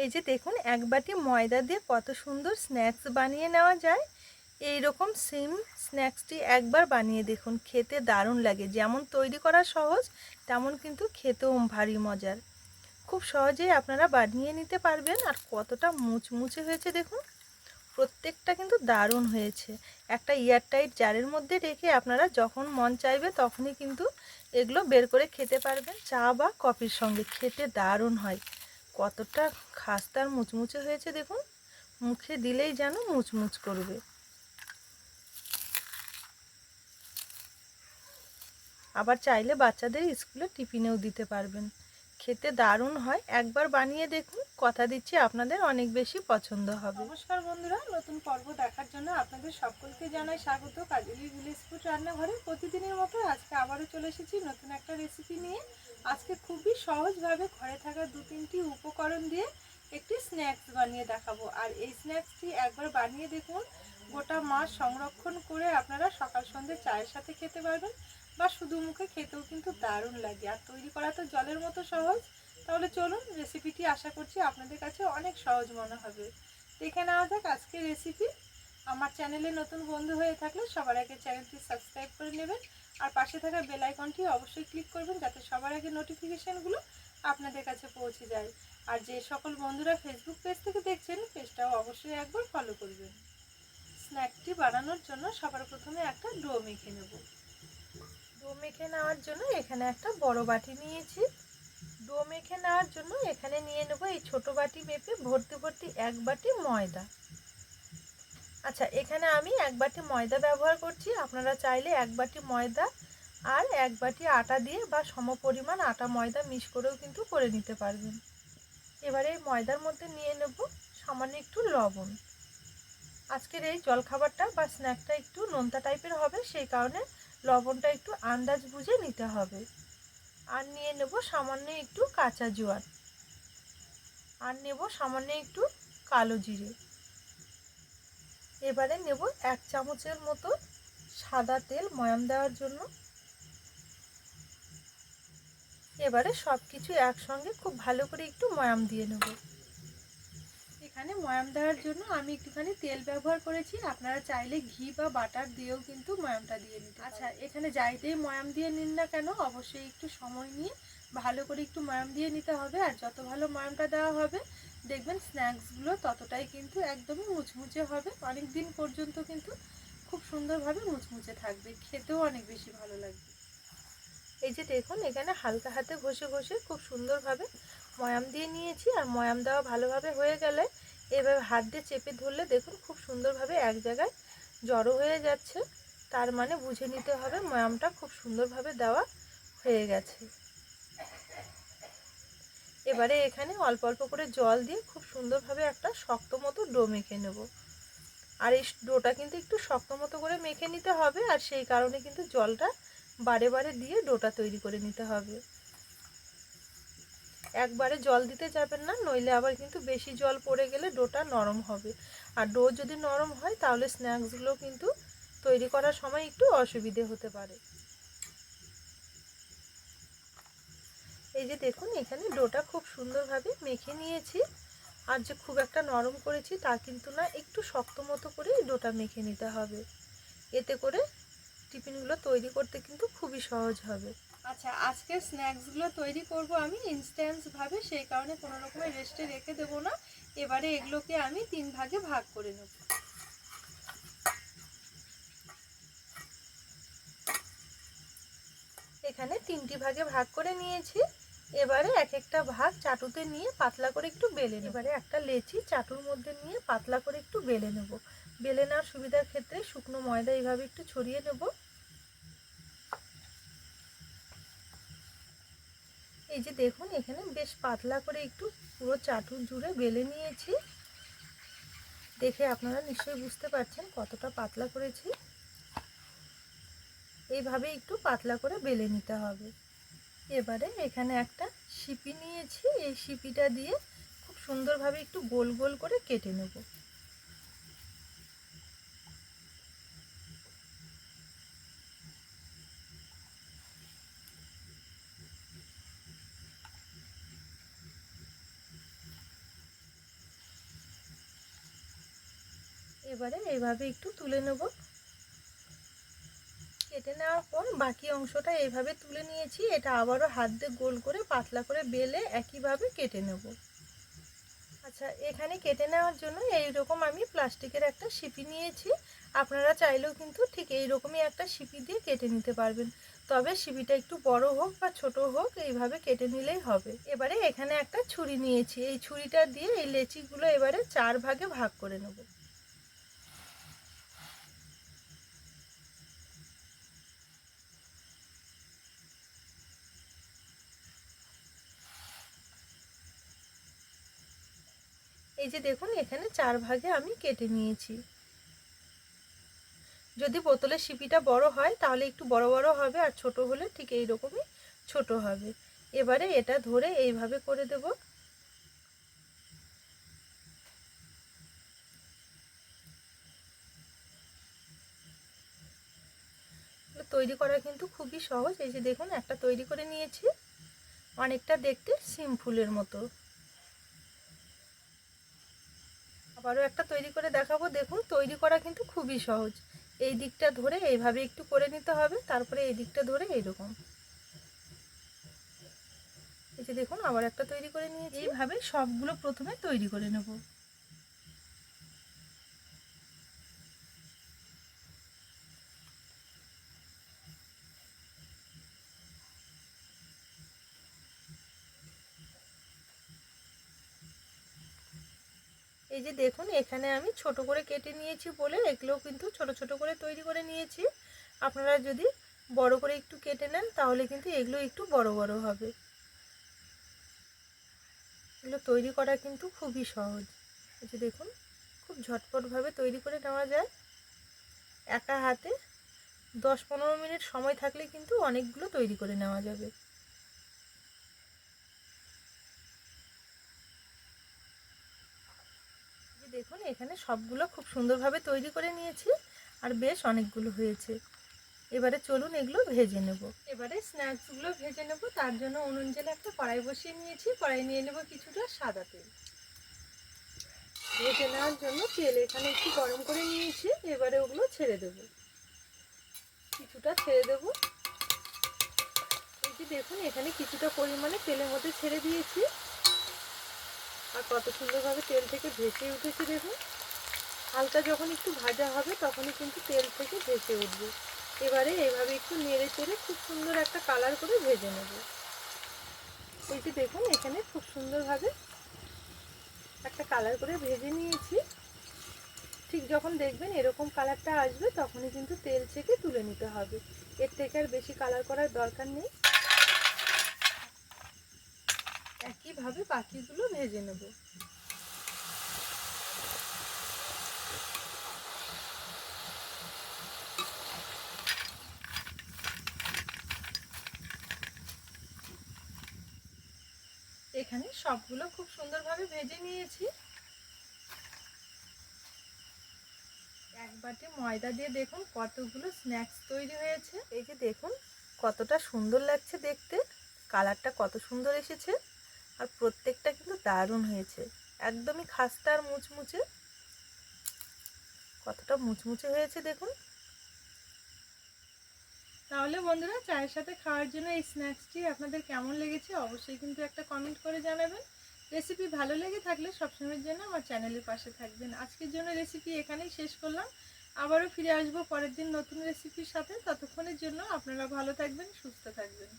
এই যে দেখুন, এক বাটি ময়দা দিয়ে কত সুন্দর স্ন্যাক্স বানিয়ে নেওয়া যায়। এই রকম সেম স্ন্যাক্সটি একবার বানিয়ে দেখুন, খেতে দারুণ লাগে। যেমন তৈরি করা সহজ, তেমন কিন্তু খেতেও ভারী মজার। খুব সহজেই আপনারা বানিয়ে নিতে পারবেন। আর কতটা মুচমুচে হয়েছে দেখুন, প্রত্যেকটা কিন্তু দারুণ হয়েছে। একটা এয়ারটাইট জারের মধ্যে রেখে আপনারা যখন মন চাইবে তখনই কিন্তু এগুলো বের করে খেতে পারবেন। চা বা কফির সঙ্গে খেতে দারুণ হয়। কতটা খাস্তার মুচমুচে হয়েছে দেখুন, মুখে দিলেই যেন মুচমুচ করবে। আবার চাইলে বাচ্চাদের স্কুলে টিফিনেও দিতে পারবেন। খেতে দারুণ হয়, একবার বানিয়ে দেখুন। কথা দিচ্ছি আপনাদের অনেক বেশি পছন্দ হবে। নমস্কার বন্ধুরা, নতুন পর্ব দেখার জন্য আপনাদের সকলকে জানাই স্বাগত। কাজলি ভিলেজ ফুড রান্নাঘরে প্রতিদিনের মতো আজকে আবারও চলে এসেছি নতুন একটা রেসিপি নিয়ে। আজকে খুবই সহজভাবে ঘরে থাকা 2-3টি উপকরণ দিয়ে একটি স্ন্যাক্স বানিয়ে দেখাবো। আর এই স্ন্যাক্সটি একবার বানিয়ে দেখুন, গোটা মাস সংরক্ষণ করে আপনারা সকাল সন্ধ্যে চায়ের সাথে খেতে পারবেন, বা শুধু মুখে খেতেও কিন্তু দারুণ লাগে। আর তৈরি করা তো জলের মতো সহজ। তাহলে চলুন, রেসিপিটি আশা করছি আপনাদের কাছে অনেক সহজ মনে হবে। দেখে নেওয়া যাক আজকের রেসিপি। আমার চ্যানেলে নতুন বন্ধু হয়ে থাকলে সবার আগে চ্যানেলটি সাবস্ক্রাইব করে নেবেন, আর পাশে থাকা বেল আইকনটি অবশ্যই ক্লিক করবেন, যাতে সবার আগে নোটিফিকেশনগুলো আপনাদের কাছে পৌঁছে যায়। আর যে সকল বন্ধুরা ফেসবুক পেজ থেকে দেখছেন, পেজটাও অবশ্যই একবার ফলো করবেন। স্ন্যাকটি বানানোর জন্য সবার প্রথমে একটা ডো মেখে নেব। ডো মেখে নেওয়ার জন্য এখানে একটা বড় বাটি নিয়েছি। ডো মেখে নেওয়ার জন্য এখানে নিয়ে নেব এই ছোট বাটি মেপে ভর্তি ভর্তি 1 বাটি ময়দা। আচ্ছা, এখানে আমি 1 বাটি ময়দা ব্যবহার করছি। আপনারা চাইলে 1 বাটি ময়দা আর 1 বাটি আটা দিয়ে বা সমপরিমাণ আটা ময়দা মিক্স করেও কিন্তু করে নিতে পারবেন। এবারে এই ময়দার মধ্যে নিয়ে নেব সামান্য একটু লবণ। আজকের এই জলখাবারটা বা স্ন্যাকটা একটু নোনতা টাইপের হবে, সেই কারণে লবণটা একটু আন্দাজ বুঝে নিতে হবে। আর নিয়ে নেব সামান্য একটু কাঁচা জোয়ান, আর নেব সামান্য একটু কালো জিরে। এবারে নেব 1 চামচের মতো সাদা তেল ময়াম দেওয়ার জন্য। এবারে সব কিছু একসঙ্গে খুব ভালো করে একটু ময়াম দিয়ে নেব। এখানে ময়াম দেওয়ার জন্য আমি একটুখানি তেল ব্যবহার করেছি। আপনারা চাইলে ঘি বা বাটার দিয়েও কিন্তু ময়ামটা দিয়ে নিতে। আচ্ছা, এখানে যাইতেই ময়াম দিয়ে নিন না কেন, অবশ্যই একটু সময় নিয়ে ভালো করে একটু ময়াম দিয়ে নিতে হবে। আর যত ভালো ময়ামটা দেওয়া হবে, দেখবেন স্ন্যাক্সগুলো ততটাই কিন্তু একদমই মুচমুচে হবে। অনেক দিন পর্যন্ত কিন্তু খুব সুন্দরভাবে মুচমুচে থাকবে, খেতেও অনেক বেশি ভালো লাগবে। এই যে দেখুন, এখানে হালকা হাতে ঘষে ঘষে খুব সুন্দরভাবে ময়াম দিয়ে নিয়েছি। আর ময়াম দেওয়া ভালোভাবে হয়ে গেলে এভাবে হাত দিয়ে চেপে ধরলে দেখুন খুব সুন্দরভাবে এক জায়গায় জড়ো হয়ে যাচ্ছে। তার মানে বুঝে নিতে হবে ময়ামটা খুব সুন্দরভাবে দেওয়া হয়ে গেছে। এবারে এখানে অল্প অল্প করে জল দিয়ে খুব সুন্দরভাবে একটা শক্ত মতো ডো মেখে নেব। আর এই ডোটা কিন্তু একটু শক্ত মতো করে মেখে নিতে হবে, আর সেই কারণে কিন্তু জলটা বারে বারে দিয়ে ডোটা তৈরি করে নিতে হবে। একবারে জল দিতে যাবেন না, নইলে আবার কিন্তু বেশি জল পড়ে গেলে ডোটা নরম হবে। আর ডো যদি নরম হয় তাহলে স্ন্যাক্সগুলো কিন্তু তৈরি করার সময় একটু অসুবিধে হতে পারে। এই যে দেখুন, এখানে ডোটা খুব সুন্দরভাবে মেখে নিয়েছি। আর যে খুব একটা নরম করেছি তা কিন্তু না, একটু শক্ত মতো করে ডোটা মেখে নিতে হবে। এতে করে টিফিনগুলো তৈরি করতে কিন্তু খুবই সহজ হবে। আচ্ছা, আজকের স্ন্যাক্সগুলো তৈরি করব আমি ইনস্ট্যান্টভাবে, সেই কারণে কোনো রকমের রেস্টে রেখে দেবো না। এবারে এগুলোকে আমি 3 ভাগে ভাগ করে নেব। এখানে 3টি ভাগে ভাগ করে নিয়েছি। এবারে এক একটা ভাগ চাটুতে নিয়ে পাতলা করে একটু বেলে নেব। এবারে একটা লেচি চাটুর মধ্যে নিয়ে পাতলা করে একটু বেলে নেব। বেলে নেওয়ার সুবিধার ক্ষেত্রে শুকনো ময়দা এইভাবে একটু ছড়িয়ে নেব। এই যে দেখুন, এখানে বেশ পাতলা করে একটু পুরো চাটুর জুড়ে বেলে নিয়েছি। দেখে আপনারা নিশ্চয়ই বুঝতে পারছেন কতটা পাতলা করেছি। এইভাবে একটু পাতলা করে বেলে নিতে হবে। এবারে এখানে একটা সিপি নিয়েছি, এই সিপিটা দিয়ে খুব সুন্দরভাবে একটু গোল গোল করে কেটে নেব। এবারে এইভাবে একটু তুলে নেব। কেটে নেওয়ার পর বাকি অংশটা এইভাবে তুলে নিয়েছি। এটা আবারও হাত দিয়ে গোল করে পাতলা করে বেলে একইভাবে কেটে নেব। আচ্ছা, এখানে কেটে নেওয়ার জন্য এইরকম আমি প্লাস্টিকের একটা সিপি নিয়েছি। আপনারা চাইলেও কিন্তু ঠিক এইরকমই একটা সিপি দিয়ে কেটে নিতে পারবেন, তবে সিপিটা একটু বড় হোক বা ছোট হোক এইভাবে কেটে নিলেই হবে। এবারে এখানে একটা ছুরি নিয়েছি, এই ছুরিটা দিয়ে এই লেচিগুলো এবারে 4 ভাগে ভাগ করে নেব। এই যে দেখুন, এখানে 4 ভাগে আমি কেটে নিয়েছি। যদি বোতলের সিপিটা বড় হয় তাহলে একটু বড় বড় হবে, আর ছোট হলে ঠিক এই রকমই ছোট হবে। এবারে এটা ধরে এইভাবে করে দেব। তৈরি করা কিন্তু খুবই সহজ। এই যে দেখুন, একটা তৈরি করে নিয়েছি, অনেকটা দেখতে সিম ফুলের মতো। আবারও একটা তৈরি করে দেখাবো। দেখুন, তৈরি করা কিন্তু খুবই সহজ। এই দিকটা ধরে এইভাবে একটু করে নিতে হবে, তারপরে এই দিকটা ধরে এইরকম। এই যে দেখুন, আবার একটা তৈরি করে নিয়েছি। এইভাবে সবগুলো প্রথমে তৈরি করে নেব। এই যে দেখুন, এখানে আমি ছোট করে কেটে নিয়েছি বলে এগুলোও কিন্তু ছোট ছোট করে তৈরি করে নিয়েছি। আপনারা যদি বড় করে একটু কেটে নেন তাহলে কিন্তু এগুলো একটু বড় বড় হবে। এগুলো তৈরি করা কিন্তু খুবই সহজ। এই যে দেখুন, খুব ঝটপটভাবে তৈরি করে নেওয়া যায়। একা হাতে 10-15 মিনিট সময় থাকলে কিন্তু অনেকগুলো তৈরি করে নেওয়া যাবে। দেখুন, এখানে সবগুলো খুব সুন্দরভাবে তৈরি করে নিয়েছি, আর বেশ অনেকগুলো হয়েছে। এবারে চলুন এগুলো ভেজে নেব। এবারে স্ন্যাক্সগুলো ভেজে নেব। তার জন্য উনুন জেলে একটা কড়াই বসিয়ে নিয়েছি। কড়াই নিয়ে নেব কিছুটা সাদা তেল। ভেজে নেওয়ার জন্য তেল এখানে একটু গরম করে নিয়েছি। এবারে ওগুলো ছেড়ে দেব, কিছুটা ছেড়ে দেব। এই যে দেখুন, এখানে কিছুটা পরিমাণে তেলের মধ্যে ছেড়ে দিয়েছি, আর কত সুন্দরভাবে তেল থেকে ভেসে উঠেছে দেখুন। হালকা যখন একটু ভাজা হবে তখনই কিন্তু তেল থেকে ভেসে উঠবে। এবারে এইভাবে একটু নেড়ে চেড়ে খুব সুন্দর একটা কালার করে ভেজে নেব। এই যে দেখুন, এখানে খুব সুন্দরভাবে একটা কালার করে ভেজে নিয়েছি। ঠিক যখন দেখবেন এরকম কালারটা আসবে তখনই কিন্তু তেল থেকে তুলে নিতে হবে। এর থেকে আর বেশি কালার করার দরকার নেই। একইভাবে বাকিগুলো ভেজে নেব। এখানে সবগুলো খুব সুন্দরভাবে ভেজে নিয়েছি। এক বাটি ময়দা দিয়ে দেখুন কতগুলো স্ন্যাক্স তৈরি হয়েছে। এই যে দেখুন কতটা সুন্দর লাগছে দেখতে, কালারটা কত সুন্দর এসেছে, আর প্রত্যেকটা কিন্তু দারুণ হয়েছে। একদমই খাস্তা আর মুচমুচে, কতটা মুচমুচে হয়েছে দেখুন। তাহলে বন্ধুরা, চায়ের সাথে খাওয়ার জন্য এই স্ন্যাক্সটি আপনাদের কেমন লেগেছে অবশ্যই কিন্তু একটা কমেন্ট করে জানাবেন। রেসিপি ভালো লেগে থাকলে সবসময়ের জন্য আমার চ্যানেলের পাশে থাকবেন। আজকের জন্য রেসিপি এখানেই শেষ করলাম। আবারও ফিরে আসবো পরের দিন নতুন রেসিপির সাথে। ততক্ষণের জন্য আপনারা ভালো থাকবেন, সুস্থ থাকবেন।